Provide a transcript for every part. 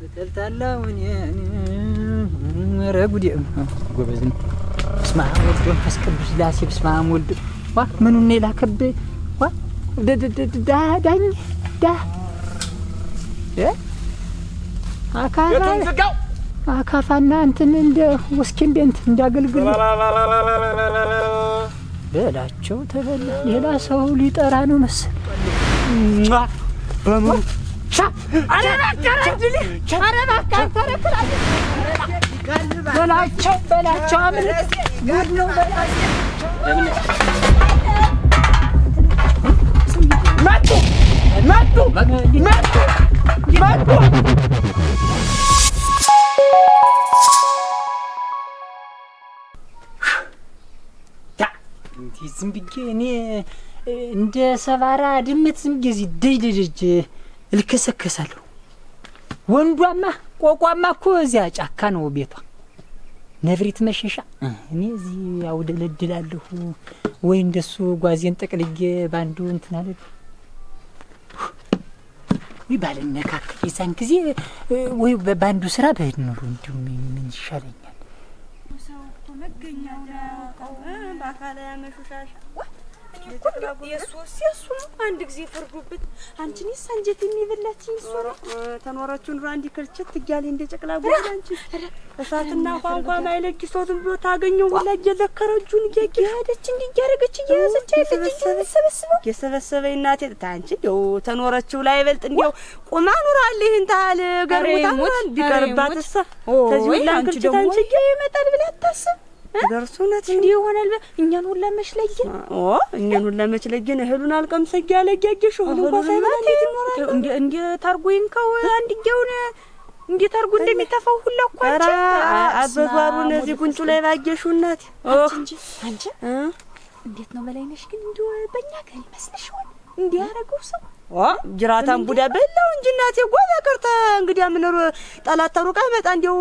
በተልታላውን ረጉዲ ጎበዝ ነው። በስመ አብ ወልድ ወመንፈስ ቅዱስ ላሴ በስመ አብ ወልድ ዋ ምኑን ላከብ ዋ ዳኝ ዳ አካፋና እንትን እንደ ወስኪ እንደ እንዳገልግል በላቸው ተበላ። ሌላ ሰው ሊጠራ ነው መሰል በሙሉ በላቸው አምልጥ ጉድ ነው መጡ ዝም ብዬ እኔ እንደ ሰባራ ድመት ዝም ብዬ እዚህ ደጅ እልከሰከሳለሁ። ወንዷማ ቆቋማ እኮ እዚያ ጫካ ነው ቤቷ፣ ነብሪት መሸሻ። እኔ እዚህ አውደለድላለሁ ወይ እንደሱ ጓዜን ጠቅልዬ ባንዱ እንትን አለ ወይ ባለነካክ የዛን ጊዜ ወይ ባንዱ ስራ በህድ ኖሮ እንዲሁ ምን ይሻለኛል? ሰው እኮ መገኛው ነው ባካለ ያመሹሻሽ የሱ አንድ ጊዜ ፈርዶበት አንቺንስ አንጀት የሚበላችኝ እሱ ነው። ተኖረችውን አንድ ክርችት እያለ እንደ ጨቅላ ጎል አንቺ እሳትና ቋንቋ ማይለቂ ሰው ዝም ብሎ ታገኘው ሁላ እየለከረጁን እያሄደች እንዲያረገች እያያዘች አይተሰበሰበው የሰበሰበኝ እናቴ ታንቺ እንደው ተኖረችው ላይ ይበልጥ እንደው ቁማ ኑራል ይሄን ታል ገርሙታል ቢቀርባትሳ ተዚህ ሁላ ክርችት አንቺ ይመጣል ብለህ አታስብ። ደርሶነት እንዲህ ይሆናል። እኛን ሁላ መሽለየን እኛን ሁላ መሽለየን እህሉን አልቀምሰግ ያለጋገሽ ሁሉ ቆሳይባት እንዴ ታርጎ ይንከው አንድየውን እንዴ ታርጎ እንደሚተፋው ሁላ ቋንጫ አበዟሩን እዚህ ጉንጩ ላይ ባገሽው እናት አንቺ እንዴት ነው በላይነሽ ግን እንዴ በእኛ ጋር ይመስልሽ ሆነ እንዴ ያረገው ሰው ጅራታን ቡዳ በላው እንጂ እናቴ ጎበ ከርታ እንግዲህ ምንሩ ጠላት ተሩቃ መጣ እንደው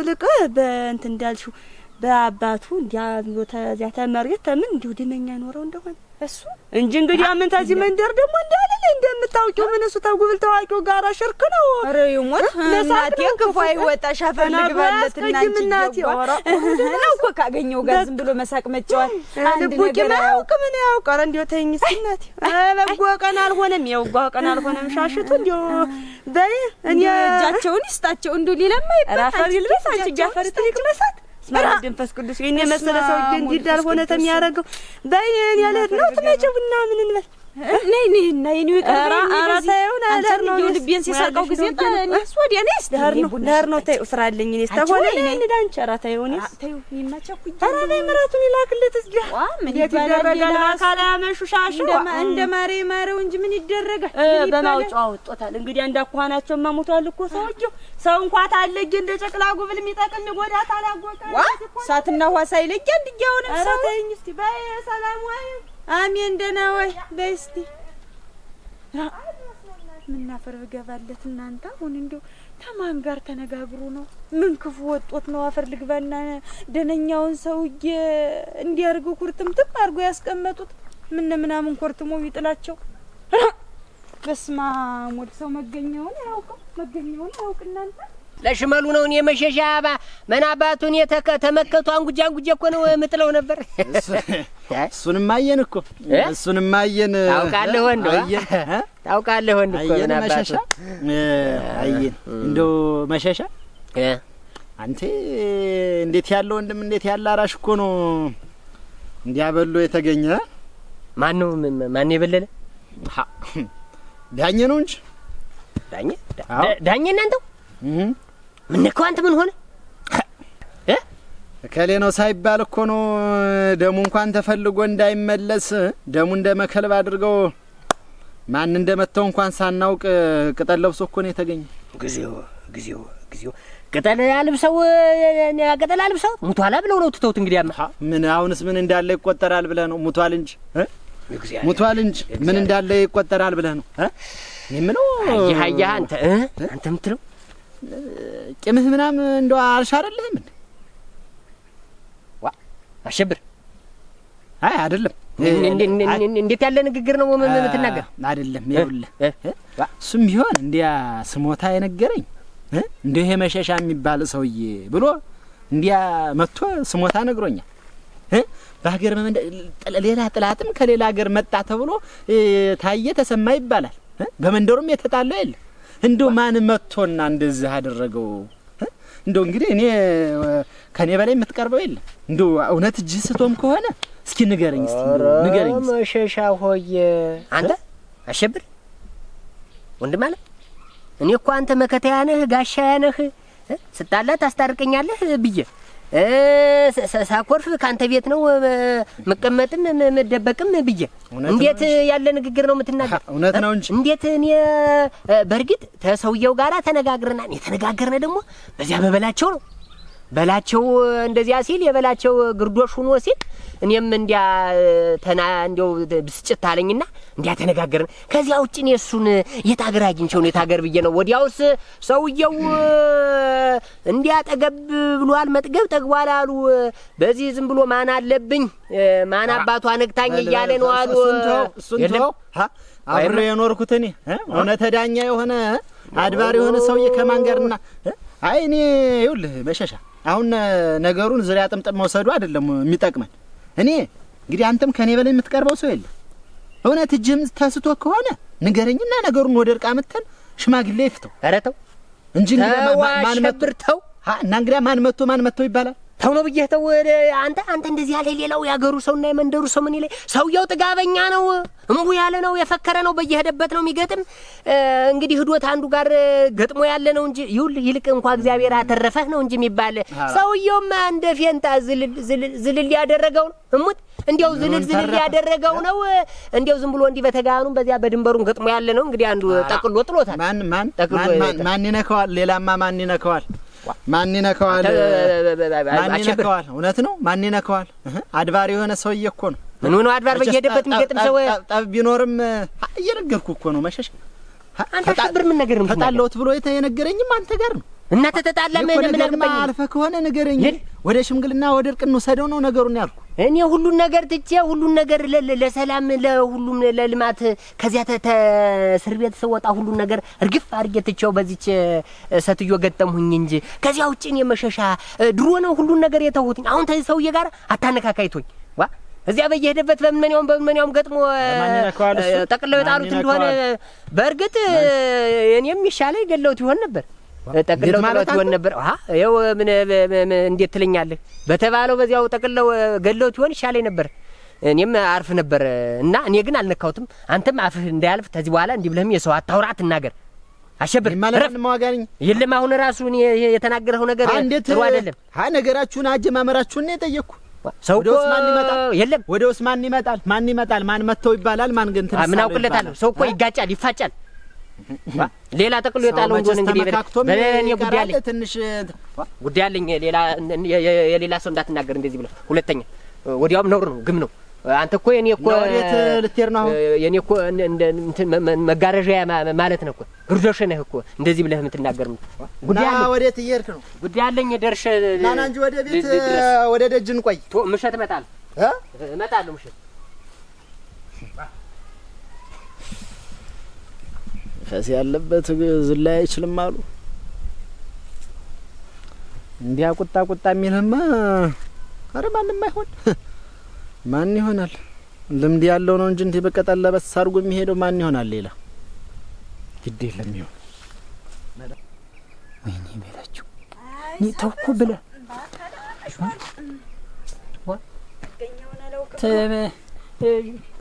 ልቅ በእንት እንዳልሽው በአባቱ እንዲያው ተዚያ ተመርየት ተምን እንዲው ደመኛ ኖረው እንደሆነ እሱ እንጂ እንግዲህ አመን ታዚህ መንደር ደግሞ እንዳለለ እንደምታውቂው ምን እሱ ተጉብል ታዋቂው ጋራ ሽርክ ነው። አረ ይሞት እናቴ ክፉ አይወጣሽ አፈር ልግባለት እናንቺ ነው እኮ ካገኘው ጋር ዝም ብሎ መሳቅ መጫወት አንድ ነገር ያውቅ ምን ያውቅ። አረ እንዲው ተይኝስ እናቴ በጎ ቀን አልሆነም የውጓ ቀን አልሆነም ሻሽቱ እንዲው በይ እኔ እጃቸውን ይስጣቸው እንዱ ሊለማይበት አፈር ይልበስ አንቺ ጃፈር ትልቅ መሳት ስማት ደንፈስ ቅዱስ የኔ መሰለ ሰው እንዲዳል ሆነ ተሚያረገው በየን ያለድ ነው ተመጨውና ምን እንበል ነይ ነይ ነይ አራታዩን አለር ነው ልቤን ሲሰርቀው ጊዜ እኔስ ወዲያ ነይስ ዳር ነው ተይ እስራለኝ እኔስ ተሆነ እኔ ዳንቻ አራታዩንስ ተዩ ይማቻኩኝ አራታይ ምራቱን ይላክለት እስኪ ምን ይደረጋል አካላ መሹሻሽ እንደ ማሬ ማሬው እንጂ ምን ይደረጋል በማውጫው አወጣታል እንግዲህ አንዳኳናቸው ማሙታል እኮ ሰውየው ሰው እንኳን ታለግ እንደ ጨቅላ ጉብል የሚጠቅም ይጎዳታ አላጎታ ሳትና ዋሳ ይለቅ እንዲያውን አራታይኝ እስቲ ባይ ሰላም ወይ አሜን ደህና ወይ በስቲ ምን አፈር ገባለት እናንተ አሁን እንደው ተማን ጋር ተነጋግሩ ነው ምን ክፉ ወጦት ነው አፈር ልግባና ደነኛውን ሰውዬ እንዲያርጉ ኩርትምትም አርጎ ያስቀመጡት ምናምን ኮርትሞ ይጥላቸው በስማ ሞድ ሰው መገኛውን ያውቅ እናንተ ለሽመሉ ነው እኔ መሸሻባ መናባቱን የተመከቱ አንጉጃ እኮ ነው የምጥለው ነበር። እሱንም አየን እኮ እሱንም አየን። ታውቃለህ ወንድ እኮ መናባቱ አየን እንደው መሸሻ አንተ እንዴት ያለ ወንድም እንዴት ያለ አራሽ እኮ ነው እንዲያበሉ የተገኘ ማን የበለለ ዳኘ ነው እንጂ ዳኘ እናንተው ምን ነካው አንተ ምን ሆነ ከሌ ነው ሳይባል እኮ ነው ደሙ እንኳን ተፈልጎ እንዳይመለስ ደሙ እንደመከልብ አድርገው ማን እንደመተው እንኳን ሳናውቅ ቅጠል ለብሶ እኮ ነው የተገኘ። ግዚኦ ቅጠል አልብሰው ሙቷላ ብለው ነው ትተውት እንግዲህ ምን አሁንስ ምን እንዳለ ይቆጠራል ብለህ ነው ሙቷል እንጂ ምን እንዳለ ይቆጠራል ብለህ ነው እኔምነው አያ አንተ ምትለው ቂምህ ምናምን እንደው አልሻረልህም እንዴ? አሸብር አይደለም እንዴት ያለ ንግግር ነው የምትናገር? አይደለም ይኸውልህ እሱም ቢሆን እንዲያ ስሞታ የነገረኝ እንደ ይሄ መሸሻ የሚባል ሰውዬ ብሎ እንዲያ መጥቶ ስሞታ ነግሮኛል። በሀገር ሌላ ጥላትም ከሌላ ሀገር መጣ ተብሎ ታየ ተሰማ ይባላል። በመንደሩም የተጣለው የለ። እንደው ማን መጥቶና እንደዚህ አደረገው? እንደው እንግዲህ እኔ ከኔ በላይ የምትቀርበው የለም። እንደው እውነት እጅ ስቶም ከሆነ እስኪ ንገረኝ። እስቲ ንገረኝ። መሸሻ ሆይ አንተ አሸብር ወንድም አለ። እኔ እኮ አንተ መከታያ ነህ፣ ጋሻያ ነህ፣ ስጣላ ታስታርቀኛለህ ብዬ ሳኮርፍ ካንተ ቤት ነው መቀመጥም መደበቅም ብዬ እንዴት ያለ ንግግር ነው የምትናገር? እውነት ነው እንጂ እንዴት እኔ በርግጥ ተሰውየው ጋራ ተነጋግረናል። የተነጋገርነ ደግሞ በዚያ በበላቸው ነው። በላቸው እንደዚያ ሲል የበላቸው ግርዶሽ ሆኖ ሲል እኔም እንዲያ እንዲያው ብስጭት አለኝና እንዲያ ተነጋገርን። ከዚያ ውጭ እኔ እሱን የታገር አግኝቼው ነው የታገር ብዬ ነው። ወዲያውስ ሰውየው እንዲያ ጠገብ ብሏል፣ መጥገብ ጠግቧል አሉ። በዚህ ዝም ብሎ ማን አለብኝ ማን አባቷ ነግታኝ እያለ ነው አሉ። የለም አብሬ የኖርኩት እኔ እውነተ ዳኛ የሆነ አድባር የሆነ ሰውዬ ከማን ጋርና አይ እኔ ይኸውልህ መሸሻ አሁን ነገሩን ዙሪያ ጥምጥም መውሰዱ አይደለም የሚጠቅመን። እኔ እንግዲህ አንተም ከኔ በላይ የምትቀርበው ሰው የለም። እውነት እጅም ተስቶ ከሆነ ንገረኝና ነገሩን ወደ እርቃ መተን ሽማግሌ ይፍተው። ኧረ ተው እንጂ ማን መጥተው እና እንግዲያ ማን መጥቶ ይባላል? ተው ነው ብዬ ተው። አንተ እንደዚህ ያለ ሌላው ያገሩ ሰውና የመንደሩ ሰው ምን ይለኝ? ሰውየው ጥጋበኛ ነው፣ እምቡ ያለ ነው፣ የፈከረ ነው፣ በየሄደበት ነው የሚገጥም። እንግዲህ ህዶት አንዱ ጋር ገጥሞ ያለ ነው እንጂ ይልቅ እንኳን እግዚአብሔር አተረፈህ ነው እንጂ የሚባል ሰውየውማ እንደ ፌንታ ዝልል ያደረገው ነው። እሙት እንዲያው ዝልል ያደረገው ነው። እንዲያው ዝም ብሎ እንዲህ በተጋኑም በዚያ በድንበሩን ገጥሞ ያለ ነው። እንግዲህ አንዱ ጠቅሎ ጥሎታል። ማን ይነካዋል? ሌላማ ማን ይነካዋል? ማን ይነካዋል? እውነት ነው። ማን ይነካዋል? አድባር የሆነ ሰውዬ እኮ ነው። ምን ሆነ አድባር በየሄደበት የሚገጥም ሰው ጠብ ቢኖርም እየነገርኩ እኮ ነው መሸሽ። አንተ አሸብር ምን ነገር ነው ተጣላሁት ብሎ የነገረኝም አንተ ጋር ነው። እና ተጣላ ምን አልበኝ አልፈ ከሆነ ንገረኝ። ወደ ሽምግልና ወደ እርቅ እንውሰደው ነው ነገሩን ያልኩ። እኔ ሁሉን ነገር ትቼ ሁሉን ነገር ለሰላም ለሁሉም ለልማት ከዚያ እስር ቤት ስወጣ ሁሉን ነገር እርግፍ አድርጌ ትቼው በዚች ሰትዮ ገጠምሁኝ እንጂ ከዚያ ውጭ እኔ መሸሻ ድሮ ነው ሁሉን ነገር የተውሁትኝ። አሁን ተዚህ ሰውዬ ጋር አታነካካይቶኝ ዋ እዚያ በየሄደበት በመንያውም ገጥሞ ጠቅለው የጣሉት እንደሆነ በእርግጥ እኔም ይሻለ ገለውት ይሆን ነበር። ጠቅለው ማለት ይሆን ነበር። ይኸው ምን እንዴት ትለኛለህ? በተባለው በዚያው ጠቅለው ገለውት ይሆን ይሻለኝ ነበር። እኔም አርፍ ነበር እና እኔ ግን አልነካሁትም። አንተም አፍህ እንዳያልፍ ከዚህ በኋላ እንዲህ ብለህም የሰው አታውራ አትናገር። አሸብር ማለት ማዋጋኝ የለም። አሁን ራሱ እኔ የተናገረው ነገር ጥሩ አይደለም። ነገራችሁን አጀማመራችሁን ነው የጠየቅኩ። ሰው ወደ ኡስማን ይመጣል። የለም ወደ ኡስማን ይመጣል። ማን ይመጣል? ማን መተው ይባላል? ማን ግን ትንሳለ? ምን አውቅለታለሁ። ሰው እኮ ይጋጫል፣ ይፋጫል። ሌላ ጠቅሎ የጣለው እንደሆነ እንግዲህ በእኔ ጉዳይ አለኝ። የሌላ ሰው እንዳትናገር እንደዚህ ብለህ ሁለተኛ ወዲያውም ነውር ነው፣ ግም ነው። አንተ እኮ የኔ እኮ ወዴት ልትሄድ ነው? የኔ እኮ መጋረጃ ማለት ነው እኮ ግርዶሽ ነህ እኮ እንደዚህ ብለህ የምትናገር ነው። ጉዳይ አለ። ወዴት እየሄድክ ነው? ጉዳይ አለኝ። ደርሼ ናና እንጂ ወደ ቤት ወደ ደጅ እንቆይ። ምሸት እመጣለሁ እመጣለሁ ምሸት ፈስ ያለበት ዝላይ አይችልም አሉ። እንዲያ ቁጣ የሚልማ አረ ማንም አይሆን። ማን ይሆናል? ልምድ ያለው ነው እንጂ እንዲህ በቀጠለ ለበስ አድርጎ የሚሄደው ማን ይሆናል? ሌላ ግድ የለም ይሆን። ወይኔ በላችሁ እኔ ተውኩ ብለህ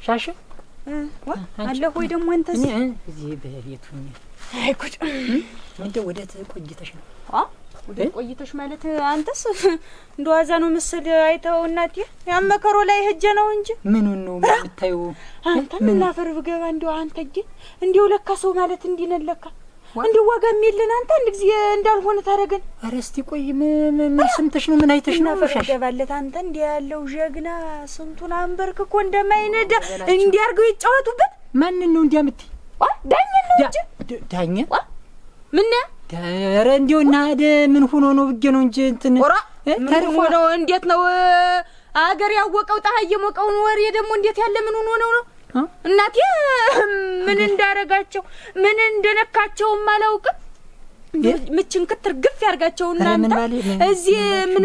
ሻሽ አለ ሆይ ደግሞ አንተስ እዚህ በቤቱ አይ ጉድ እንደ ወደ ተቆይተሽ ነው? ወደ ቆይተሽ ማለት አንተስ እንደዋዛ ነው መሰል አይተው እናቴ ያመከሮ ላይ ሄጀ ነው እንጂ ምን ነው የምታዩ? አንተ ምን አፈር ብገባ እንደው አንተ ግን እንደው ለካ ሰው ማለት እንዲነለካ እንደው ዋጋ የሚልን አንተ አንድ ጊዜ እንዳልሆነ ታረገን። ኧረ እስቲ ቆይ ምን ሰምተሽ ነው? ምን አይተሽ ነው? ፈሻሽ ገባለት አንተ እንደ ያለው ጀግና ስንቱን አንበርክኮ እንደማይነዳ እንዲያርገው ይጫወቱበት። ማን ነው እንዲያምት? ዳኛ ነው እንጂ ዳኛ ምን ኧረ እንደው እና ምን ሆኖ ነው ብዬ ነው እንጂ እንትን ተርፎ ነው። እንዴት ነው አገር ያወቀው ፀሐይ የሞቀውን ወሬ ደግሞ እንዴት ያለ ምን ሆኖ ነው? እናቴ ምን እንዳረጋቸው ምን እንደነካቸውም አላውቅም። ምችን ክትር ግፍ ያርጋቸው እናንተ እዚህ ምን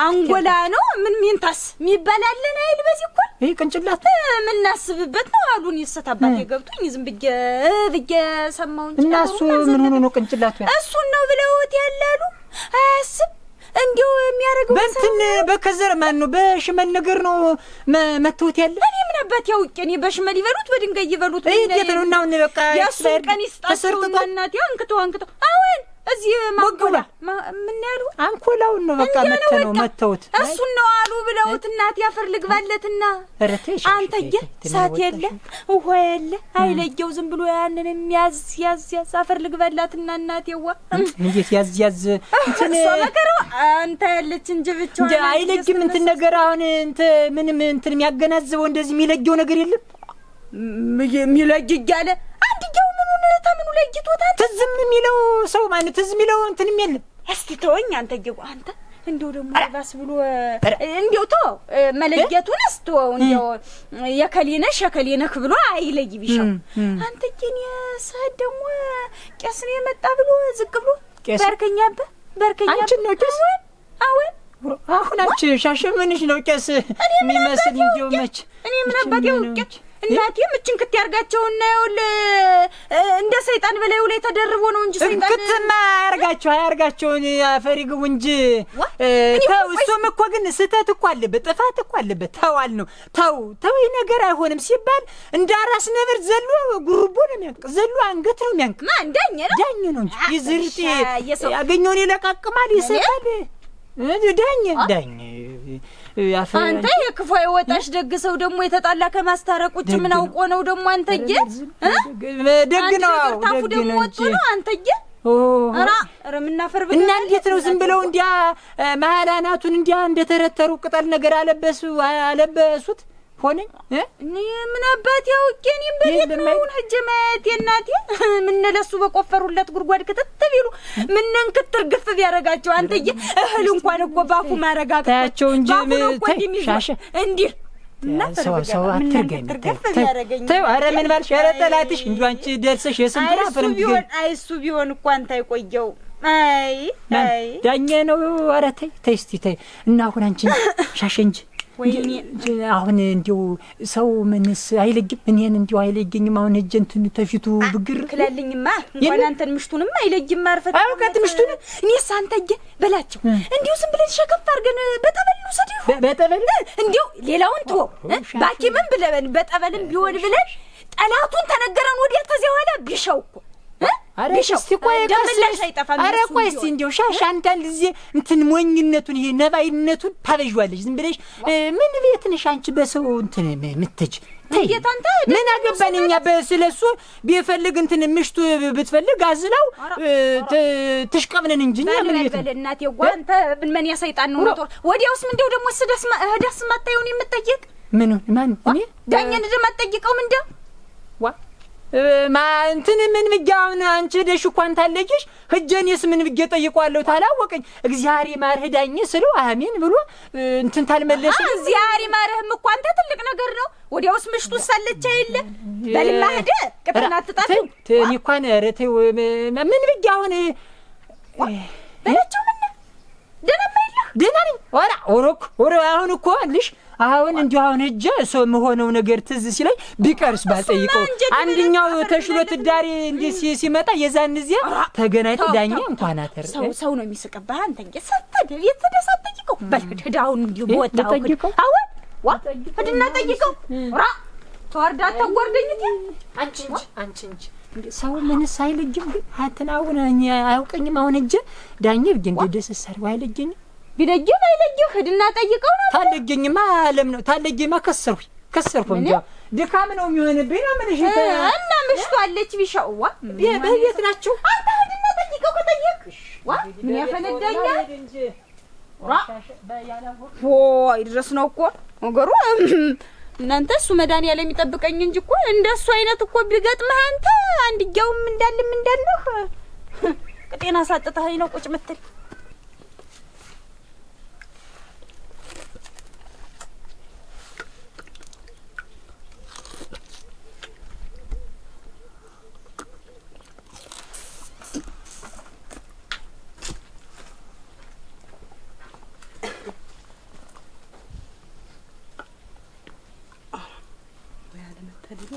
አንጎላ ነው ምን ሚንታስ የሚባላልን አይል በዚህ እኮ ይሄ ቅንጭላት ምናስብበት ነው አሉን ይሰታባት የገብቶኝ ዝም ብዬ ሰማውን እና እሱ ምን ሆኖ ነው ቅንጭላቱ እሱን ነው ብለውት ያላሉ አያስብ እንዲው የሚያረጋው በእንትን በከዘር ማን ነው በሽመል ነገር ነው መተውት ያለ እኔ ምን አባት ያውቄ እኔ በሽመል ይበሉት በድንጋይ ይበሉት እንዴት ነው እና አሁን በቃ ያሱን ቀን ይስጣቸው እናት አንክቶ አሁን እዚህ ማንኮላ ምን ያሉ አንኮላውን ነው በቃ መተውት እሱን ነው አሉ ብለውት እናት ያፈር ልግባለትና አንተዬ ሳት የለ ውሃ የለ አይለየው ዝም ብሎ ያንን የሚያዝ ያዝ አፈር ልግባላትና እናቴዋ እንዴት ያዝ እንትን ሰመከረው አንተ ያለች እንጂ ብቻው አይለጅም እንትን ነገር አሁን ምንም እንትን የሚያገናዝበው እንደዚህ የሚለየው ነገር የለም የሚለጅ እያለ አንድየው ምኑ ለይቶታል ትዝም የሚለው ሰው ማለት ትዝም የሚለው እንትንም የለም እስቲ ተወኝ አንተየው አንተ እንደው ደግሞ ባስ ብሎ እንደው ተው መለየቱንስ ተው እንደው የከሊነህ ብሎ አይለይ ቢሻው አንተዬን የሰድ ደግሞ ቄስ ነው የመጣ ብሎ ዝቅ ብሎ በርከኛ አንቺ ነው ቄስ አሁን አንቺ ሻሸመንሽ ነው ቄስ የሚመስል እንደው መች እኔ ምን አባቴ ወቄ እናቴ ምችን ክት ያርጋቸውና ይውል እንደ ሰይጣን በላዩ ላይ ተደርቦ ነው እንጂ ሰይጣን ክትማ ያርጋቸውን አፈሪጉ እንጂ እሱም እኮ ግን ስተት እኮ አለበት ጥፋት እኮ አለበት ተዋል ነው ተው ነገር አይሆንም ሲባል እንደ አራስ ነብር ዘሎ ጉርቦ ነው የሚያንቅ ዘሎ አንገት ነው የሚያንቅ ማን ዳኝ ነው እንጂ ይዝርጥ ያገኘውን ይለቃቅማል ይሰጣል ዳኝ አንተ የክፉ አይወጣሽ ደግሰው ደግሞ የተጣላ ከማስታረቅ ውጭ ምን አውቆ ነው ደግሞ አንተዬ ደግ ነው ታፉ ደግሞ ወጡ ነው አንተዬ ኧረ ምናፈር እና እንዴት ነው ዝም ብለው እንዲያ መሃላናቱን እንዲያ እንደተረተሩ ቅጠል ነገር አለበሱት ሆነኝ እኔ ምን አባት ያውቄ እኔም በሌት ነው ጀማዓት የናቴ ምን ለሱ በቆፈሩለት ጉርጓድ ከተት ቢሉ ምን እንክትር ግፍ ቢያረጋቸው አንተዬ እህል እንኳን እኮ ባፉ ማረጋጋት ታያቸው እንጂ ሻሽ እንዴ ሰው አትርገኝ ተው ኧረ ምን ባልሽ ኧረ ጠላትሽ እንጂ አንቺ ደርሰሽ የስንት አፈርም ቢሆን እሱ ቢሆን እኮ አንተ አይቆየው ዳኛ ነው ኧረ ተይ እስቲ ተይ እና አሁን አንቺ ሻሽ እንጂ ወይኔ አሁን እንዲው ሰው ምንስ አይለግም እኔን እንዲው አይለግኝም አሁን እጀንቱን ተፊቱ ብግር ክላልኝማ እንኳን አንተን ምሽቱንም አይለግም ማርፈት አውቀት ምሽቱን እኔስ አንተዬ በላቸው እንዲው ዝም ብለን ሸከፍ አድርገን በጠበል ወሰደው በጠበል እንዲው ሌላውን ተው ባኪምን ብለን በጠበልም ቢሆን ብለን ጠላቱን ተነገረን ወዲያ ተዚያ ኋላ ቢሻው እኮ አረሽ እስቲ ቆይ አረ ቆይ እስቲ እንደው ሻሽ አንዳንድ ጊዜ እንትን ሞኝነቱን ይሄ ነባይነቱን ታበዥዋለሽ ዝም ብለሽ ምን ቤት ነሽ አንቺ በሰው እንትን ምትጅ ምን አገባን እኛ በስለሱ ቢፈልግ እንትን ምሽቱ ብትፈልግ አዝላው ትሽቀብነን እንጂ ምን ይበል እናቴ ጓንተ ምን ያሰይጣን ነው ነው ወዲያውስ ምንድነው ደግሞ ደስ ማታየውን የምትጠይቅ ማን እኔ ዳኛን እንደማትጠይቀው ምንድነው ማ እንትን ምን ብቻውን አንቺ ደሽ እንኳን ታለጅሽ ህጀኔስ ምን ብዬ ጠይቋለሁ ታላወቀኝ እግዚአብሔር ማርህ ዳኝ ስለው አሜን ብሎ እንትን ታልመለሰ እግዚአብሔር ማርህም እኮ አንተ ትልቅ ነገር ነው ወዲያውስ ምሽቱ ሳለች አይደለ በልማህደ ቅጥና ተጣጣ እኔ እንኳን ረቴ ምን ብቻውን በለቸው ምን ደና ነኝ ወራ አሁን እኮ አልሽ አሁን እንዲሁ አሁን እጄ ሰው መሆነው ነገር ትዝ ሲለኝ ቢቀርስ ባልጠይቀው አንደኛው ተሽሎት ዳሪ እንዴ ሲመጣ የዛን እዚያ ተገናኝቶ ዳኛ እንኳን አተር ሰው ነው የሚስቀበህ አንተ እንግዲህ የተደሳጠይቀው በልዳውን እንዲሁ ወጣው አሁን ወድና ጠይቀው ራ ተወርዳ ተወርደኝት አንቺ እንጂ ሰው ምን ሳይልጅም ግን አትናውን አያውቀኝም አሁን እጄ ዳኛ ብዬ እንደ ደስሰር አይልጅኝ ቢደጅም አይለጅህ ሄድና ጠይቀው ነው ታለጅኝማ አለም ነው ታለጅማ ከሰርኩ እንጂ ድካም ነው የሚሆንብኝ ነው ምን እሺ እና ምሽቱ አለች ቢሻውዋ በቤት ናቸው አንተ ሄድና ጠይቀው ከጠየቅሽ ምን ያፈነዳኛ ወይ ድረስ ነው እኮ ነገሩ እናንተ እሱ መድኃኒዓለም የሚጠብቀኝ እንጂ እኮ እንደሱ አይነት እኮ ቢገጥምህ አንተ አንድያውም እንዳለህ ቅጤና ሳጥተኸኝ ነው ቁጭ ምትል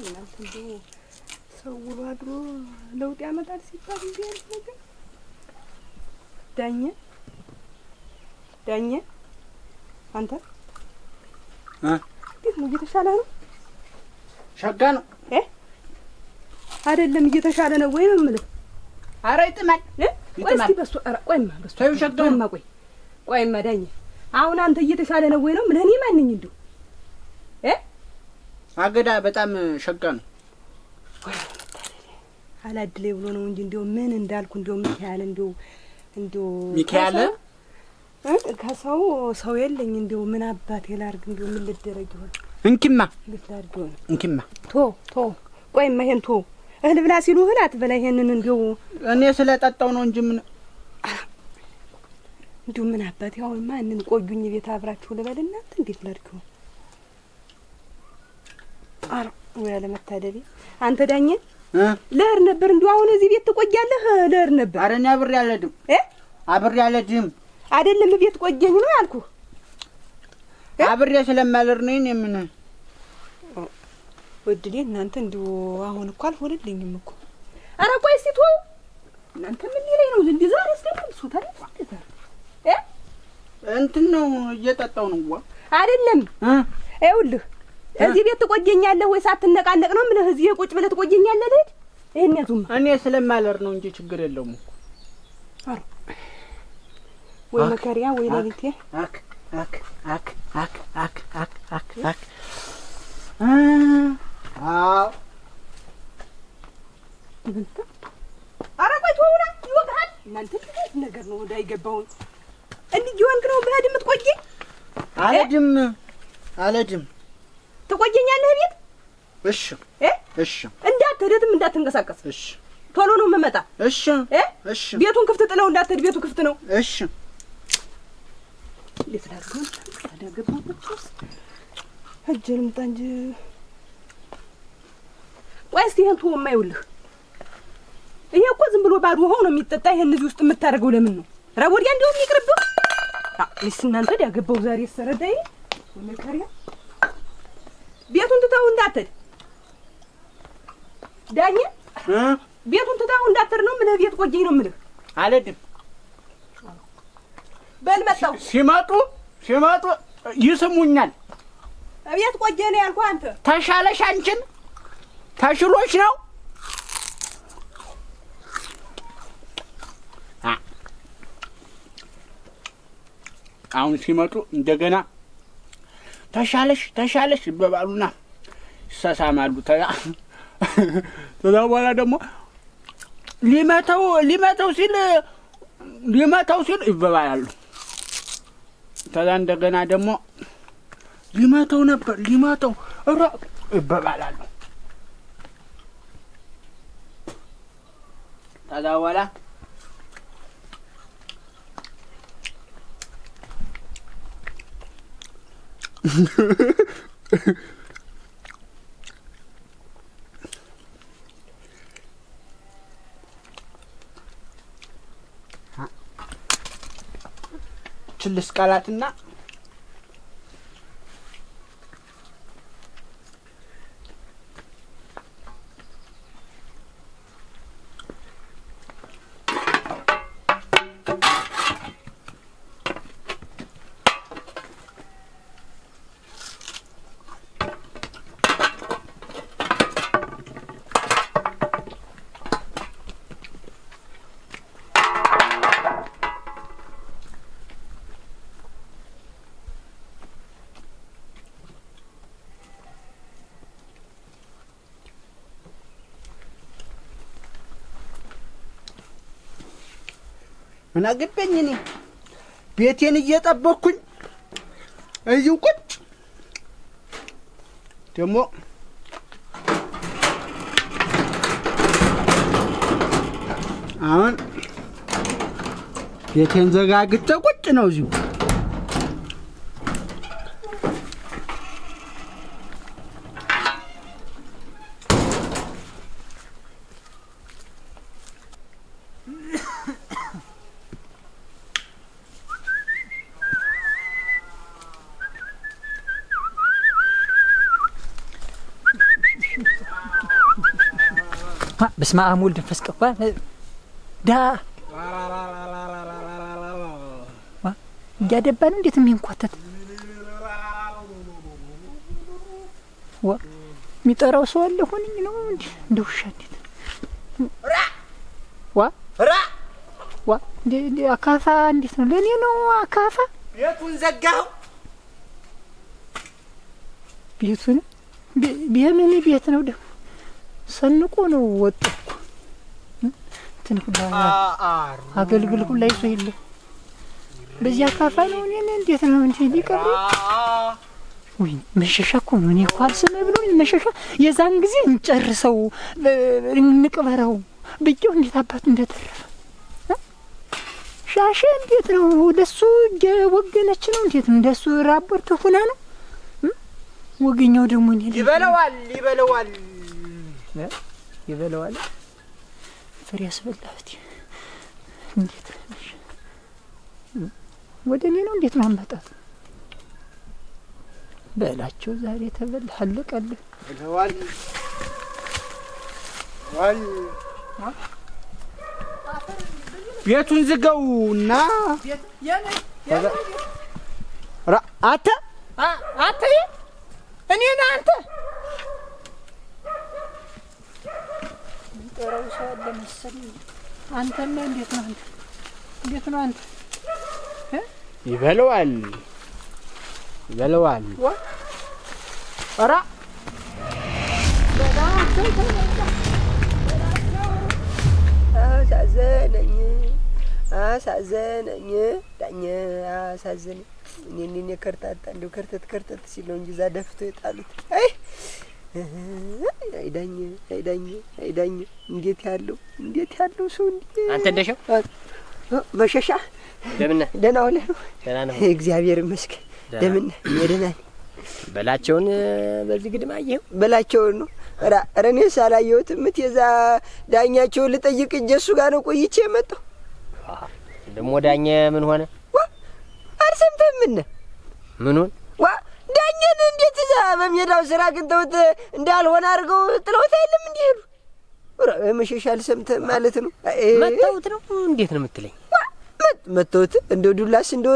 እናንተ እንደው ሰው ውሎ አድሮ ለውጥ ያመጣል ሲባል እንዲህ አይነት ነገር ዳኘ አንተ እንዴት ነው? እየተሻለ ነው? ሸጋ ነው አይደለም? እየተሻለ ነው ወይ ነው የምልህ? ኧረ ይጥማል። ቆይ እስኪ በሱ ቆይማ በሱ ሸጋማ ቆይማ ዳኘ አሁን አንተ እየተሻለ ነው ወይ ነው የምልህ? እኔ ማን ነኝ እንደው አገዳ በጣም ሸጋ ነው። አላድሌ ብሎ ነው እንጂ እንደው ምን እንዳልኩ እንደው ሚካኤል ከሰው ሰው የለኝ እንደው ምን አባቴ ላድርግ እንደው ምን ልደረግ ይሆን? እንኪማ ልትላድርግ ይሆን? እንኪማ ቶ ቆይማ ይሄን ቶ እህል ብላ ሲሉ እህል አትበላ። ይሄንን እንደው እኔ ስለጠጣው ነው እንጂ ምን እንደው ምን አባቴ አሁን ማንን ቆዩኝ ቤት አብራችሁ ልበል እናንተ እንዴት ላድርግ ይሆን? አረ ወይ አለመታደሌ አንተ ዳኘ ለህር ነበር እንደው አሁን እዚህ ቤት ትቆያለህ? ለህር ነበር። አረ እኔ አብሬ አልሄድም አብሬ አልሄድም። አይደለም ቤት ቆየኝ ነው ያልኩህ። አብሬ ስለማልሄድ ነው እኔ ምን ወድሌ እናንተ እንደው አሁን እኮ አልሆነልኝም እኮ። አረ ቆይ እስኪ ተው እናንተ ምን ሊለኝ ነው? እንዴ ዛሬ እስከምትሱታል እንትን ነው እየጠጣው ነው ዋ አይደለም ይኸውልህ እዚህ ቤት ትቆየኛለህ ወይ ሳትነቃነቅ ነው የምልህ። እዚህ ቁጭ ብለህ ትቆየኛለህ ልሂድ? ይሄን ያዙማ እኔ ስለማልሄድ ነው እንጂ ችግር የለውም እኮ። አረ ወይ መከሪያ ወይ ለሊቴ አክ አዎ አረ ቆይ ተውና ይወጋል። እናንተ ነገር ነው እንዳይገባውን እንዴ ይሆን ግን ነው ብለህ የምትቆየኝ? አልሄድም ትቆየኛለህ ቤት? እሺ እንዳትሄድም እንዳትንቀሳቀስ። እሺ ቶሎ ነው የምመጣ። እሺ ቤቱን ክፍት ጥለው እንዳትሄድ፣ ቤቱ ክፍት ነው። እሺ ለፍላጎን ታዳገባችሁስ እጀንም ታንጂ ቆይ እስቲ ይሄን ተወማ ይውልህ። ይሄ እኮ ዝም ብሎ ባዶ ውሃው ነው የሚጠጣ። ይሄን እዚህ ውስጥ የምታደርገው ለምን ነው? ረቦዲያ እንደውም ይቅርብህ። እሺ እናንተ ያገባው ዛሬ ሰረዳይ ወመከሪያ ቤቱን ትተው እንዳትሄድ ዳኘ ቤቱን ትተው እንዳትሄድ ነው የምልህ። ቤት ቆየኝ ነው የምልህ። አልሄድም። በል መጣሁ። ሲመጡ ይስሙኛል። ቤት ቆየኝ ነው ያልኩህ። አንተ ተሻለሽ? አንቺን ተሽሎሽ ነው? አሁን ሲመጡ እንደገና ተሻለሽ ይበባሉና ይሳሳማሉ። ከዛ በኋላ ደግሞ ሊመተው ሲል ይበባላሉ። ከዛ እንደገና ደግሞ ሊመተው ይበባላሉ። ከዛ በኋላ ችልስ ቃላትና ምን አገባኝ እኔ ቤቴን እየጠበቅኩኝ እዚሁ ቁጭ ደግሞ አሁን ቤቴን ዘጋግቼ ቁጭ ነው እዚሁ። በስመ አብ ወልድ መንፈስ ቅዱስ ዳ እያደባ ነው እንዴት የሚንኳተት የሚጠራው ሰው አለ ሆነኝ ነው እንደ ውሻ እንዴት እንደ አካፋ እንዴት ነው ለእኔ ነው አካፋ ቤቱን ዘጋኸው ቤቱን ቢየምን ቤት ነው ደግሞ ሰንቆ ነው ወጣ እኮ እንትን ሁላ አገልግል ሁላ ይዞ የለ በዚህ አካፋ ነው እኔን እንዴት ነው እንጂ ሊቀር ወይ መሸሻ እኮ ነው እኔ እኮ አልሰማኝ ብሎ መሸሻ የዛን ጊዜ እንጨርሰው እንቅበረው ብዬው እንዴት አባቱ እንደተረፈ ሻሸ እንዴት ነው ለሱ ወገነች ነው እንዴት እንደሱ ራቦርት ሆና ነው ወገኛው ደግሞ እኔ ይበለዋል ፍሬ ያስበላሁት እንዴት ወደ እኔ ነው እንዴት ነው አመጣጥ በላቸው ዛሬ ተበላ አለቀልህ ይለዋል ቤቱን ዝጋውና አንተ እኔና አንተ ጠራው ሰው አለ መሰለኝ አንተማ እንዴት ነው አንተ ይበለዋል ኧረ አሳዘነኝ ዳኘ አሳዘነኝ እኔ ከርታታ እንደው ከርተት ሲል ነው እንጂ እዛ ደፍቶ የጣሉት አይዳኝ እንዴት ያለው ሰው አንተ እንደሻው መሸሻ ደህና ዋለህ ነው እግዚአብሔር ይመስገን ደህና ነኝ በላቸውን በዚህ ግድማ አየኸው በላቸውን ነው ኧረ እኔስ አላየሁትም የዛ ዳኛቸውን ልጠይቅ እሱ ጋር ነው ቆይቼ የመጣሁ ደግሞ ዳኘ ምን ሆነ አልሰምተህም ምኑን ዳኘን እንዴት እዛ በሜዳው ስራ ግንተውት እንዳልሆነ አድርገው ጥለውት አይደለም እንዲሄዱ መሸሻ አልሰምተህም ማለት ነው መተውት ነው እንዴት ነው የምትለኝ መተውት እንደው ዱላስ እንደው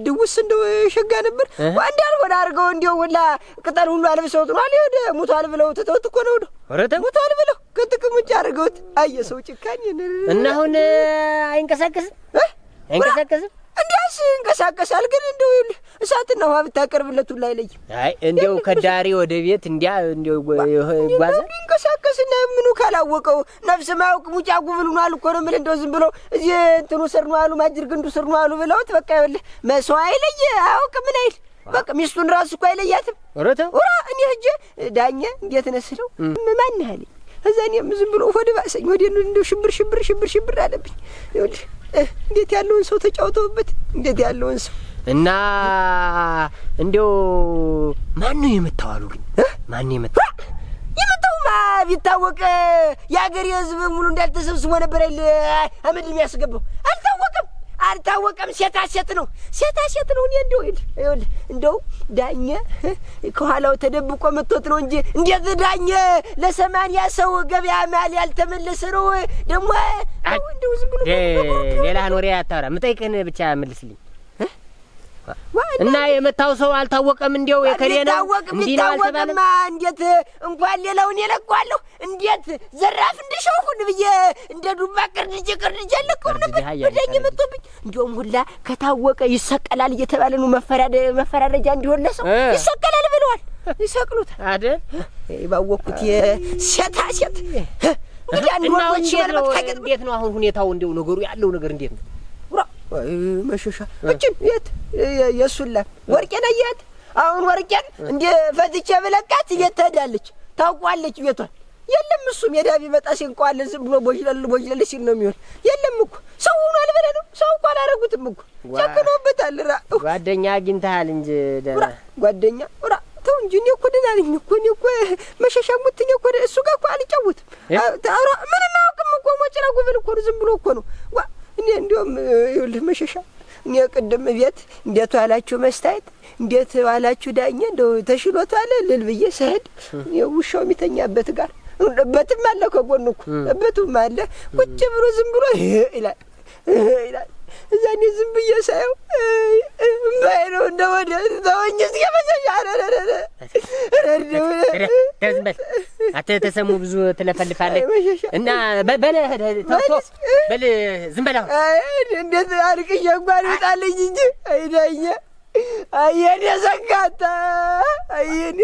ድውስ እንደው ሸጋ ነበር እንዳልሆነ አድርገው እንደው ወላ ቅጠል ሁሉ አልብሰውት ነው አልሄደ ሙቷል ብለው ተተውት እኮ ነው ሙቷል ብለው ከጥቅም ውጭ አድርገውት አየሰው ጭካኝ እና አሁን አይንቀሳቀስም እንዲያስ እንቀሳቀሳል ግን እንደው እሳትና ውሃ ብታቀርብለት ሁሉ አይለይም አይ እንደው ከዳሪ ወደ ቤት እንዲያ እንደው ይጓዛል እንቀሳቀስና ምኑ ካላወቀው ነፍስ ማውቅ ሙጫ ጉብል ነው አሉ እኮ ነው ምን እንደው ዝም ብሎ እዚህ እንትኑ ስር ነው አሉ ማጅር ግንዱ ስር ነው አሉ ብለውት በቃ ይኸውልህ መስዋ አይለይ አውቅ ምን አይል በቃ ሚስቱን ራሱ እኮ አይለያትም ወራ እኔ ሂጅ ዳኘ እንዴት ነስለው ማን ያለኝ እዛኔም ዝም ብሎ ወደ ባሰኝ ወደ እንደው ሽብር አለብኝ ይኸውልህ እንዴት ያለውን ሰው ተጫውተውበት እንዴት ያለውን ሰው እና እንደው ማን ነው የመታው አሉ ግን ማን የመታው ቢታወቅ የአገሬ ሕዝብ ሙሉ እንዳልተሰብስቦ ነበር አይደል አመድ የሚያስገባው አልታወቀም ሴታ ሴት ነው እኔ እንደው ይኸውልህ እንደው ዳኘ ከኋላው ተደብቆ መጥቶት ነው እንጂ እንዴት ዳኘ ለሰማንያ ሰው ገበያ ማል ያልተመለሰ ነው ደግሞ እንደው ዝም ብሎ ሌላ ኖሬ አታወራ ምጠይቅህን ብቻ መልስልኝ እና የመታው ሰው አልታወቀም እንደው የከሌ ነው እንዲህ ነው አልተባለም እንዴት እንኳን ሌላውን የለቋለሁ እንዴት ዘራፍ እንደሾሁን ብዬ እንደ ዱባ ቅርድጄ ለቀው ነበር ወደኝ መጥቶብኝ እንደውም ሁላ ከታወቀ ይሰቀላል እየተባለ ነው መፈራረጃ እንዲሆን ለሰው ይሰቀላል ብለዋል ይሰቅሉታል አይደል ባወኩት የሴታ ሴት እንዴ አንዶች እንዴት ነው አሁን ሁኔታው እንደው ነገሩ ያለው ነገር እንዴት ነው መሸሻ እጭን የት የሱላ ወርቄን አያት አሁን ወርቄን እንደ ፈትቼ ብለቃት እየተዳለች ታውቋለች ቤቷን የለም እሱ ሜዳ ቢመጣ ሲንቋል ዝም ብሎ ቦጅለል ሲል ነው የሚሆን የለም እኮ ሰው ሆኖ አልበለ ነው ሰው እኮ አላረጉትም እኮ ጨክኖበታል ጓደኛ አግኝተሃል እንጂ ደህና ጓደኛ ተው እንጂ እኔ እኮ ደህና ነኝ እኮ እኔ እኮ መሸሻ ሙትኝ እኮ እሱ ጋር እኮ አልጫወትም ምንም አያውቅም እኮ ሞጭራ ጉብል እኮ ዝም ብሎ እኮ ነው እኔ እንደውም ይኸውልህ መሸሻ እኔ ቅድም ቤት እንዴት ዋላችሁ መስታየት እንዴት ዋላችሁ ዳኘ እንደው ተሽሎታል ልል ብዬ ስሄድ ውሻው የሚተኛበት ጋር እበትም አለ ከጎኑ እኮ እበቱም አለ ቁጭ ብሎ ዝም ብሎ ይላል ይላል እዛኔ ዝም ብዬ ሳየው እምባዬ ነው እንደወደ ተወኝ እስኪ መሸሻ ዝም በል አትተሰሙ ብዙ ትለፈልፋለህ እና በል በል ዝም በል አሁን እንዴት አልቅሼ እንኳን ይወጣልኝ እንጂ አይዳኛ አየኔ ዘጋታ አየኔ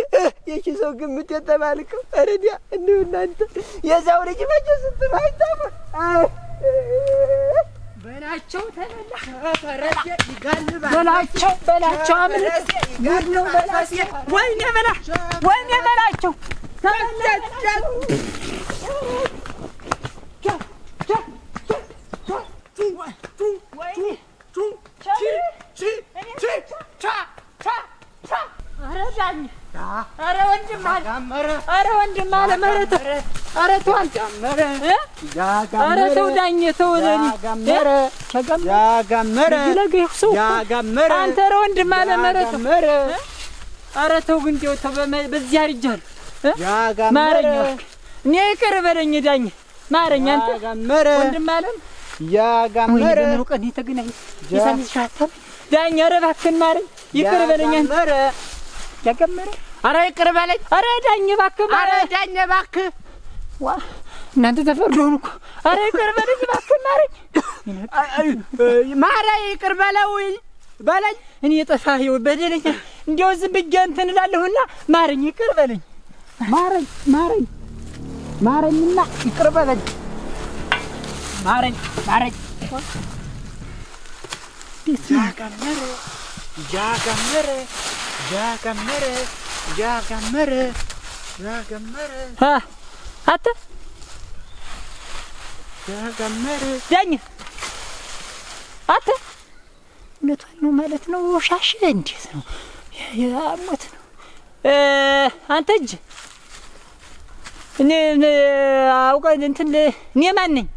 የቺ ሰው ግምት የተባልከው አረዲያ እንደው እናንተ የዛው ልጅ መቼ ስትማይታም በላቸው ተበላ ፈረጀ ይጋልባ በላቸው አምልጥ ጉድ ነው በላቸው ወይኔ በላቸው ኧረ ወንድም አለ መረተ ኧረ ተዋል ኧረ ተው ዳኜ ተው ያጋመረ አንተ ኧረ ወንድም አለ መረተ ኧረ ተው ግን እንደው ተው በዚህ አርጃለሁ ማረኝ እኔ ይቅር በለኝ ዳኜ ማረኝ አንተ ወንድም አለም ያጋመረ ነው ቀን የተገናኘ የሳንስ ሻታም ዳኜ ኧረ እባክህን ማረኝ ይቅር በለኝ አንተ ያጋመረ ኧረ ይቅር በለኝ ኧረ ዳኜ እባክህ ኧረ ዳኜ እባክህ ዋ እናንተ ተፈርዶን እኮ ኧረ ይቅር በለኝ እባክህ ማረኝ ማረኝ ይቅር በለኝ እኔ የጠፋኸው በደለኛ እንደው ዝም ብዬ እንትን እላለሁና ማረኝ ይቅር በለኝ ማረኝና ይቅር በለኝ ማረኝ ያጋመረ አተ ያጋመረ ዳኝ አተ እውነቷን ነው ማለት ነው ሻሽ እንዴት ነው ያሞት ነው አንተ እጅ እኔ አውቀን እንትን እኔ ማን ነኝ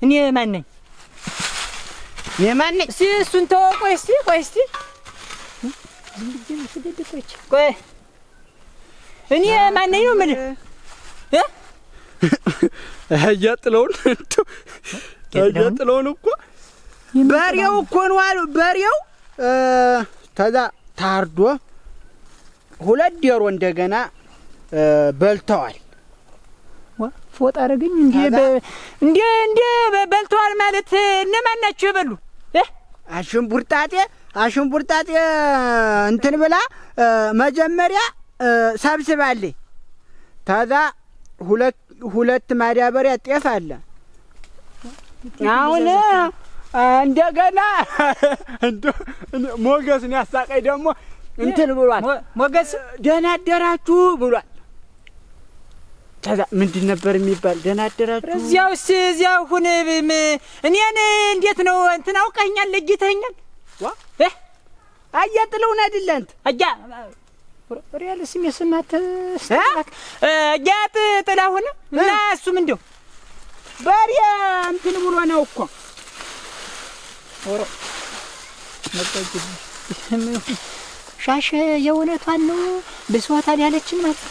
እኔ ማን ነኝ እስኪ እሱን ተወው ቆይ እስኪ ቆይ እኔ ማን ነኝ ነው የምልህ እያጥለውን እኮ በሬው እኮ ነው አሉ በሬው ተዛ ታርዶ 2 ዶሮ እንደገና በልተዋል ፎጣ አረገኝ እንዴ በልተዋል ማለት እነማን ናቸው የበሉ አሽንቡርጣጤ እንትን ብላ መጀመሪያ ሰብስባለች ታዛ 2 ማዳበሪያ ጤፍ አለ አሁን እንደገና ሞገስን ያሳቀኝ ደግሞ እንትን ብሏል ሞገስ ደህና አደራችሁ ብሏል ታዛ ምንድን ነበር የሚባል ደህና አደራችሁ እዚያው ሁን እኔን እንዴት ነው እንትን አውቀኛል ለጊተኛል አያጥለውን አይደል አንተ አያ ሪያል ስም የስማት አያጥ ጥላሁን እና እሱም እንደው ባሪያ እንትን ብሎ ነው እኮ ኦሮ መጣች ሻሽ የእውነቷን ነው በስዋታል ያለችን ማለት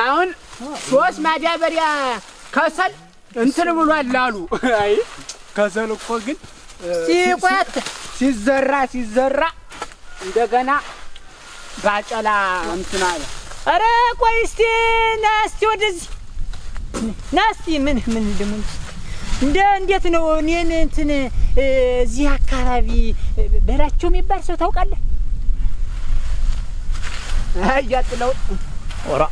አሁን 3 ማዳበሪያ ከሰል እንትን ብሏል አሉ አይ ከሰል እኮ ግን ሲቆያት ሲዘራ እንደገና ባጨላ እንትን አለ ኧረ ቆይ እስቲ ናስቲ ወደዚህ ናስቲ ምን ደሞ እንዴት ነው እኔን እንትን እዚህ አካባቢ በላቸው የሚባል ሰው ታውቃለህ አያጥለው ኦራ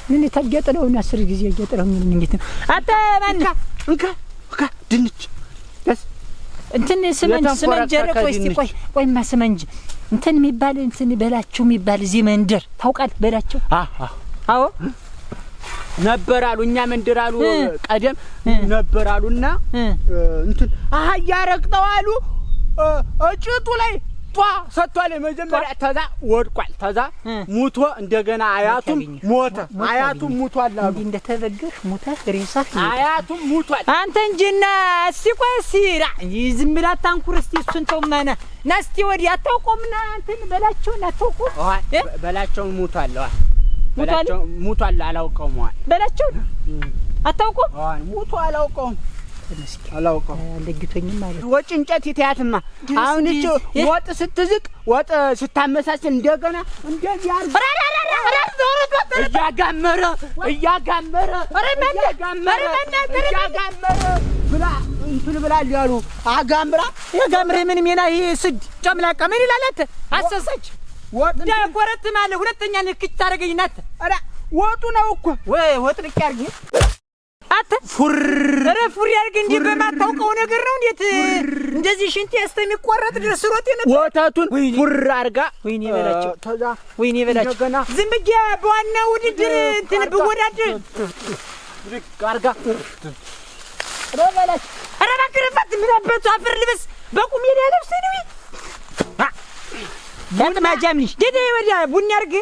ምን ታገጥለውና 10 ጊዜ ያገጥለው ምን እንዴት ነው አታ ማንካ እንካ ድንች ደስ እንትን ስመን ጀረቆ እስቲ ቆይማ ስመንጂ እንትን የሚባል እንትን በላቸው የሚባል እዚህ መንደር ታውቃለህ በላቸው አዎ ነበራሉ እኛ መንደር አሉ ቀደም ነበራሉና እንትን አህያ ረግጠው አሉ እጭጡ ላይ ጧ ሰጥቷል። መጀመሪያ ተዛ ወድቋል። ተዛ ሙቶ እንደገና አያቱም ሞተ። አያቱም ሙቷል አሉ። እንደተበገህ ሞተ ሬሳህ አያቱም ሙቷል። አንተ እንጂና እስቲ ቆይ ሲራ ዝም ብላ ታንኩር እስቲ እሱን ተውማና ና እስቲ ወዲህ አታውቆምና አንተን በላቸውን አታውቆም በላቸውን ሙቷል። በላቸውን ሙቷል። አላውቀውም በላቸውን አታውቆም ሙቶ አላውቀውም አላውቀውም ለግቶኝም ማለት ወጭ እንጨት ይተያትማ አሁን እቺ ወጥ ስትዝቅ ወጥ ስታመሳስል እንደገና እንደዚህ እያጋመረ ብላ እንትን ብላል ያሉ አጋምራ የጋምሬ ምን ሜና ይሄ ስድ ጨምላቃ ምን ይላላት አሰሰች ወጥ ዳቆረት ማለት ሁለተኛ ንክች ታረገኝናት አራ ወጡ ነው እኮ ወይ ወጥ ልቅ ያርጊ አተ ፉር ያርግ እንጂ በማታውቀው ነገር ነው እንዴት እንደዚህ ሽንት ያስተሚቆረጥ ድረስ ሮጥ የነበረ ወታቱን ፉር አርጋ ወይኔ በላቸው ተዛ ወይኔ በላቸው ዝም ብዬ በዋና ውድድር እንትን ብወዳደር አርጋ ረበላች አረባክረፋት ምን አባቱ አፈር ልበስ በቁም ይሄ ለብስ ነው ዳት ማጃምሽ ደደ ወዲያ ቡና አርግ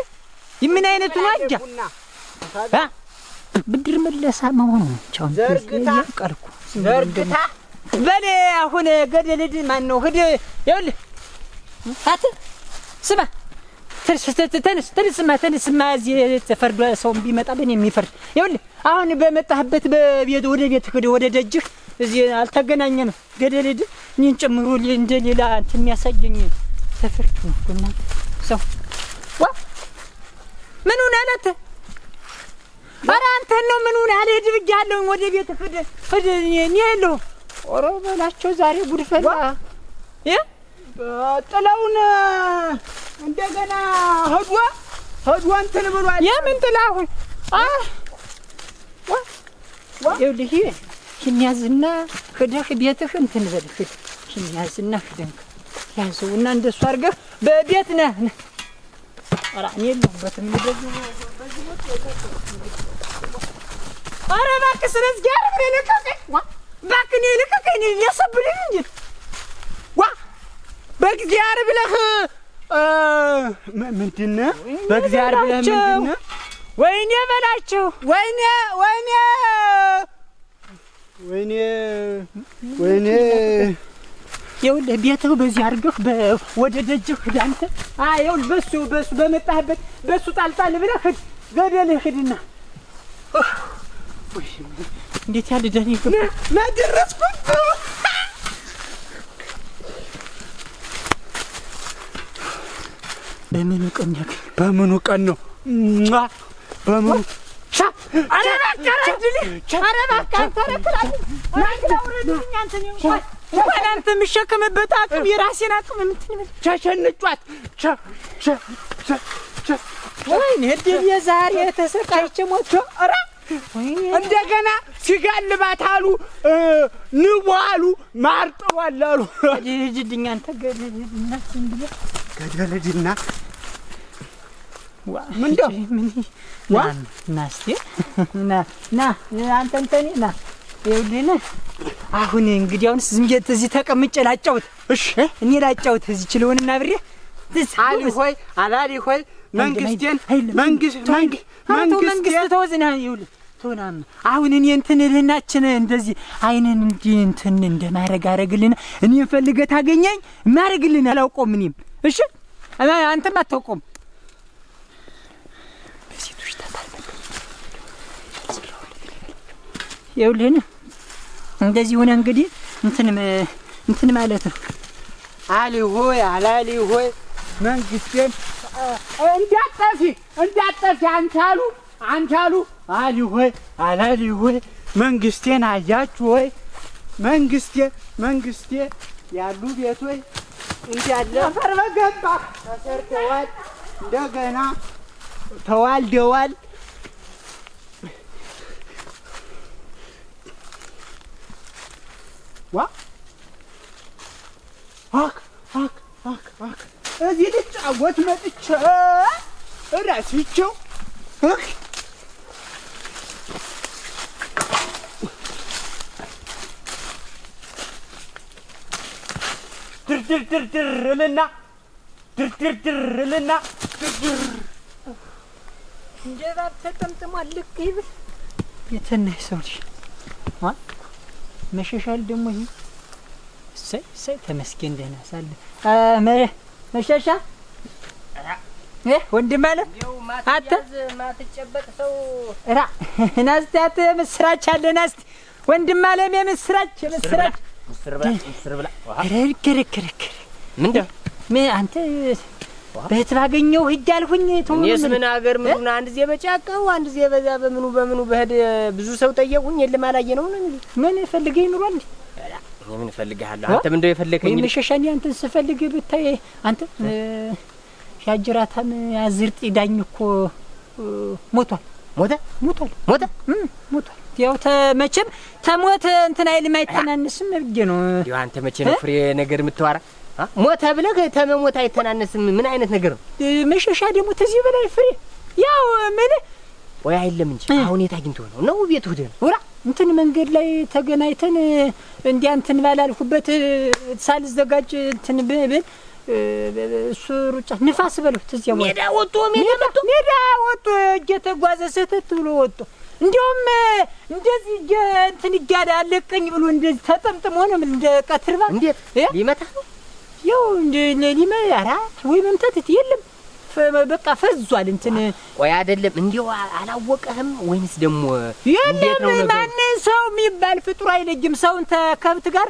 ምን አይነቱ ነው አጃ ብድር መለሳ መሆኑ ቻውን ቀርኩ ዘርግታ በለ አሁን ገደልድ ማን ነው ሄደ ይኸውልህ አት ስማ ተነስማ እዚህ ተፈርዶ ሰው ቢመጣ በእኔ የሚፈርድ ይኸውልህ አሁን በመጣህበት በቤት ወደ ቤት ወደ ደጅህ እዚህ አልተገናኘንም ገደልድ እኔን ጨምሮ እንደ ሌላ እንትን የሚያሳየኝ ተፈርድ ነው እና ሰው ዋ ምን ሆነ አላት ኧረ አንተን ነው ምን ሆነ አልሄድ ብያለሁ ወደ ቤት ሂድ እኔ የለሁም ኦሮ በላቸው ዛሬ ጉድ ፈላ ጥለውን እንደገና ሄዶ እንትን ብሏል የምን ጥላሁን ይኸውልህ ሽኛዝና ሂደህ ቤትህ እንትን በልህ ሽኛዝና ሂደህ ያዘውና እንደሱ አድርገህ በቤት ነህ ኧረ እኔ የለሁበትም ኧረ እባክህ ስለዚህ ጋር ምን ልቀቀኝ እባክህ እኔ ልቀቀኝ ሊያሰብልኝ እንጂ በእግዚአብሔር ብለህ ምንድን ነው በእግዚአብሔር ብለህ ምንድን ነው ወይኔ በላቸው ወይኔ ይኸውልህ ቤትህ በዚህ አድርገህ ወደ ደጅህ ሂድ አንተ ይኸውልህ በሱ በመጣህበት በሱ ጣልጣል ብለህ ሂድ ገደልህ ሂድና እንዴት ያለ ደኔ ደረስኩት በምኑ ቀን ነው በምኑ ኧረ እባክህ እንኳን አንተ የምሸከምበት አቅም የራሴን አቅም ቸሸንጯት ወይኔ እድል የዛሬ ተሰቃይቼ ሞት ኧረ እንደገና ሲጋልባት አሉ ንቦ አሉ ማር ጥሯል አሉ ልጅድኛ አንተ ገደልድና ዝም ብለህ ገደልድና ምንድነው ና እስኪ ና አንተ እንተኔ ና ይኸውልህ አሁን እንግዲህ አሁንስ ዝም ብዬ እዚህ ተቀምጬ ላጫውት እሺ እኔ ላጫውት እዚህ ችለውንና ብሬ አላሊ ሆይ መንግስቴን መንግስት ተወዝና ይኸውልህ ቶናም አሁን እኔ እንትን ልህናችን እንደዚህ አይነን እንጂ እንትን እንደማረግ አረግልና እኔ ፈልገህ ታገኘኝ ማረግልና አላውቀውም እኔም እሺ አንተም አታውቀውም በሴቶች ታታልበል ይኸውልህ እንደዚህ ሆነ እንግዲህ እንትን ማለት ነው አላሊ ሆይ መንግስቴን እንዳጠፊ አንቻሉ አላሊ ሆይ መንግስቴን አያችሁ ወይ መንግስቴ ያሉ ቤቶች እንዳለ አፈር በገባ ተሰርተዋል እንደገና ተዋልደዋል እዚህ ልጫወት መጥቼ እራስቸው ድርድር እልና ድርድርድርልና ድርድር እንደ እባብ ተጠምጥሟል። ልክ ይብል የተናይ ሰው ልጅ መሸሻል ደግሞ ይሄ እሰይ ተመስገን ደህና ሳለ መሸሻ ወንድም አለ አተ ማትጨበጥ ሰው ናስታት ምስራች አለ ናስት ወንድም አለ ምስራች ምስር ብላ ረከረከረከ ምንድነው ምን አንተ በት ባገኘው ሂድ አልሁኝ እኔስ ምን አገር ምኑን አንድ ዜ በጫቀው አንድ ዜ በዛ በምኑ በህድ ብዙ ሰው ጠየቁኝ የለም አላየ ነው ምን ፈልገኝ ኑሯል እኔ ምን ፈልግሃለሁ አንተ ምን እንደው የፈለከኝ ምን ሸሻኒ አንተ ስፈልግ ብታይ አንተ ያጅራታም ያዝርጥ ይዳኝ እኮ ሞቷል ያው ተመቸም ተሞተ እንትን አይልም አይተናነስም ብዬ ነው ያው አንተ መቼ ነው ፍሬ ነገር የምትዋራ ሞተ ብለህ ተመሞት አይተናነስም ምን አይነት ነገር ነው መሸሻ ደግሞ ተዚህ በላይ ፍሬ ያው ምን ወይ አይደለም እንጂ አሁን የታግንቶ ነው ቤቱ ሄደ ወራ እንትን መንገድ ላይ ተገናኝተን እንዲያ እንትን ባላልኩበት ሳልዘጋጅ እንትን ብል እሱ ሩጫ ንፋስ በለው ተዚያ ሜዳ ወጥቶ እየተጓዘ ሰተት ብሎ ወጥቶ እንዲያውም እንደዚህ እንትን ይጋዳ አለቀኝ ብሎ እንደዚህ ተጠምጥሞ ነው እንደ ቀትርባ እንዴት ሊመታ ነው ያው እንደ ሊመራ ወይ መምታት የለም በቃ ፈዟል እንትን ወይ አይደለም እንዴው አላወቀህም ወይንስ ደግሞ እንዴት ነው ነገር ማን ሰው የሚባል ፍጡር አይለጅም ሰውን ተከብት ጋር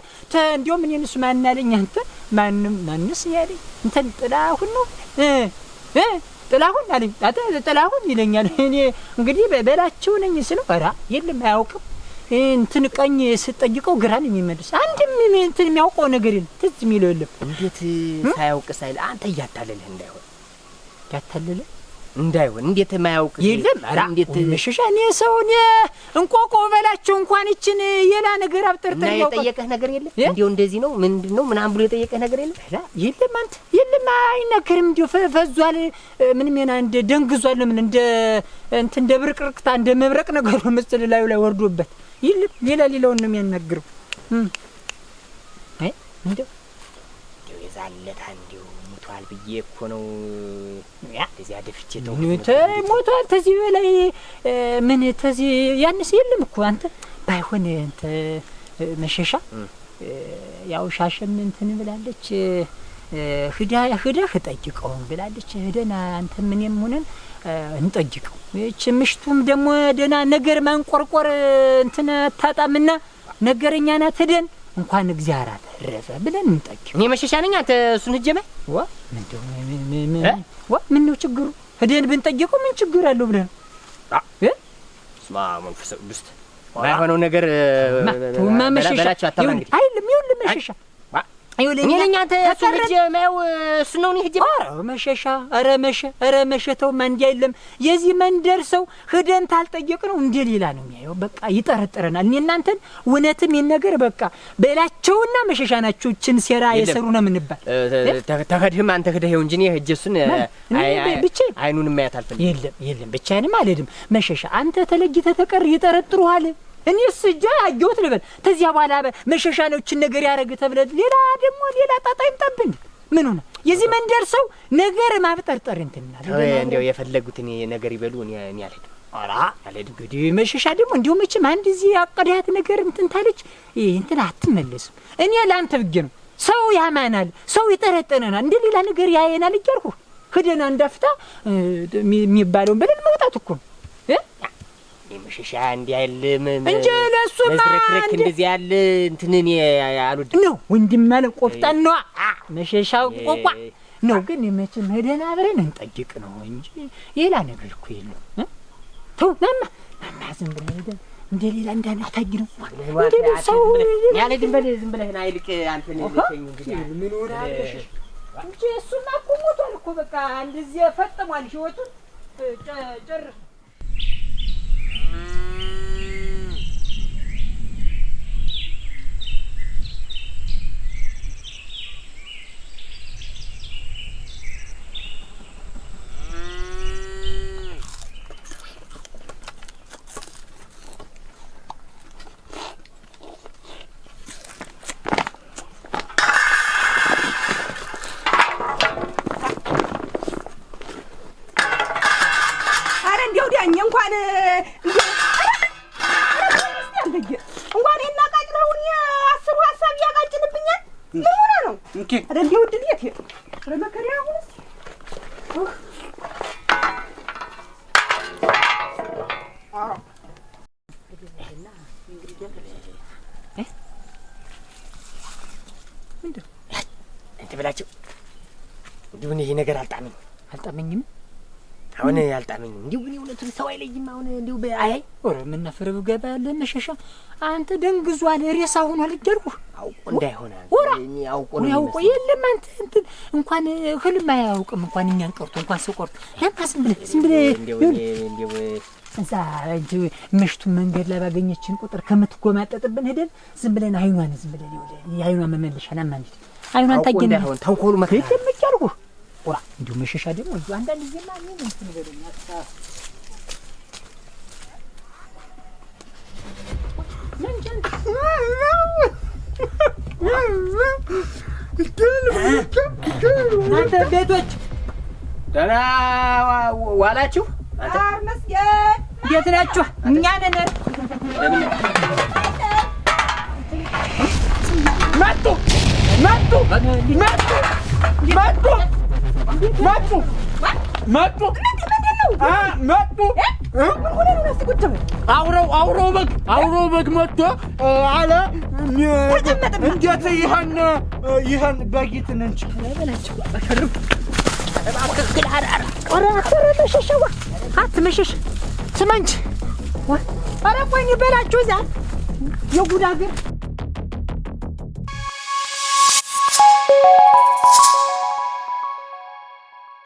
እንዴው ምን ይንስ ማን አለኝ አንተ ማንስ ያለኝ እንትን ጥላሁን ነው ጥላሁን አለኝ ጥላሁን ይለኛል እኔ እንግዲህ በላቸው ነኝ ስለው ኧረ የለም አያውቅም እንትን ቀኝ ስጠይቀው ግራን የሚመልስ አንድም እንትን የሚያውቀው ነገር የለም ትዝ የሚለው የለም እንዴት ሳያውቅ ሳይል አንተ እያታለልህ እንዳይሆን እንዳይሆን እንዴት ማያውቅ የለም እንዴት መሸሻ እኔ ሰውን እንቆቆ በላቸው እንኳን እችን የላ ነገር አብጠርጠር ያውቃል የጠየቀህ ነገር የለም እንዴው እንደዚህ ነው ምንድነው ምናምን ብሎ የጠየቀህ ነገር የለም የለም አንተ የለም አይነገርም እንዴው ፈዟል ምንም የና እንደ ደንግዟል ምን እንደ እንትን እንደ ብርቅርቅታ እንደ መብረቅ ነገር መስል ላይ ወርዶበት የለም ሌላውን ነው የሚያናግረው እንደው የዛለታ እንደው ሞቷል ብዬ እኮ ነው እዚያ ደፍቼ ተው ሞቷል ተዚህ በላይ ምን ተዚህ ያንስ የለም እኮ አንተ ባይሆን አንተ መሸሻ ያው ሻሸም እንትን ብላለች ሂደህ ጠይቀው ብላለች ሄደና አንተ ምንም ሆነን እንጠይቀው እቺ ምሽቱም ደግሞ ደና ነገር ማንቆርቆር እንትን አታጣምና ነገረኛ ናት ሄደን እንኳን እግዚአብሔር አተረፈ ብለን እንጠይቅ እኔ መሸሻ ነኝ አንተ እሱን ሂጅ ምን ነው ችግሩ ሄደን ብንጠይቀው ምን ችግር አለው ብለን ስማ መንፈስ ቅዱስ ባይሆነው ነገር በላቸው አታማ እንግዲህ አይልም ይሁን መሸሻ እኔ ነኝ አንተ እሱን ሂጅ ማየው እሱ ነው ሂጅ መሸሻ ኧረ መሸተው ማን አይደለም የዚህ መንደር ሰው ሄደን ታልጠየቅ ነው እንደ ሌላ ነው የሚያየው በቃ ይጠረጥረናል እኔ እናንተን እውነትም ይነገር በቃ በላቸውና መሸሻ ናቸው እችን ሴራ የሰሩ ነው ምንባል ተከድህም አንተ ሄደህ እንጂ እኔ ሂጅ እሱን አይኑን ማያት አልፈልግም የለም ብቻዬንም አልሄድም መሸሻ አንተ ተለይተህ ተቀር ይጠረጥሩሃል እኔስ እጃ አየሁት ልበል ተዚያ በኋላ መሸሻ ነው እችን ነገር ያረገ ተብለ ሌላ ደግሞ ሌላ ጣጣ ይምጣብን ምን ሆነ የዚህ መንደር ሰው ነገር ማብጠርጠር እንትናል እንደው የፈለጉት እኔ ነገር ይበሉ እኔ አልሄድም አልሄድም እንግዲህ መሸሻ ደግሞ እንደው መቼም አንድ እዚህ አቀዳት ነገር እንትን ታለች እንትን አትመለስም እኔ ላንተ ብዬ ነው ሰው ያማናል ሰው ይጠረጠነናል እንደ ሌላ ነገር ያየናል እያልኩ ሄደና እንዳፍታ የሚባለውን በደል መውጣት እኮ ነው መሸሻ እንዲያልም እንጂ ለሱማ እንደዚህ ያለ እንትን እኔ አልወድም ነው ወንድም ማለት ቆፍጣን ነው መሸሻው ቆቋ ነው ግን መቼም ሄደን አብረን እንጠይቅ ነው እንጂ ሌላ ነገር እኮ የለም ተው ማማ ዝም ብለህ ሄደን እንደ ሌላ እንዳናታጅ ነው እንደ ሰው ያለ ዝም ብለህ አይልቅ አንተ ነው ለተኝ እንግዲህ ምን ወራለሽ እንጂ እሱማ እኮ ሞቷል እኮ በቃ እንደዚህ ፈጥሟል ህይወቱን ጨር ምን ሆነ ነው እንኪ አረ እንዲው ድል የት ሄዱ አረ መከሪያ አሁንስ እንት ብላችሁ እንዲሁ ይሄ ነገር አልጣመኝም። አሁን አልጣመኝም። እንዲሁ ግን እውነቱን ሰው አይለይም። አሁን እንዲሁ አያይ ኦረ ምን ነፈረው ገባ ያለ መሸሻ አንተ ደንግዟል፣ ሬሳ ሆኗል እያልኩህ አውቆ እንዳይሆነ እኔ አውቆ ነው ያውቆ የለም አንተ እንትን እንኳን ህልም አያውቅም እንኳን እኛን ቀርቶ እንኳን ሰው ቀርቶ ለምታስም ብለህ እንዲሁ እዛ እንጂ ምሽቱ መንገድ ላይ ባገኘችን ቁጥር ከምትጎማጠጥብን ሄደን ዝም ብለን አይኗን ዝም ብለን የአይኗን መመለሻ ለማንት አይኗን ታገኘ እንዳይሆን ተንኮሉ መከራ ይደምጫልኩ ወራ እንዲሁ መሸሻ ደግሞ እንዲሁ አንዳንድ ጊዜ ማን ነው እንትን ነገርኛ እናንተ ቤቶች ደህና ዋላችሁ? መስገን እንዴት ናችሁ? እኛ ነን። መጡ መጡ መጡ መጡ መጡ መጡ መጡ አውረው በግ መጥቶ አለ እንዴት ይህን በጊትን እንጂ በላችሁ መሸሸዋ አትመሸሽ ስማ እንጂ ኧረ ቆይ በላችሁ እዛ የጉድ አገር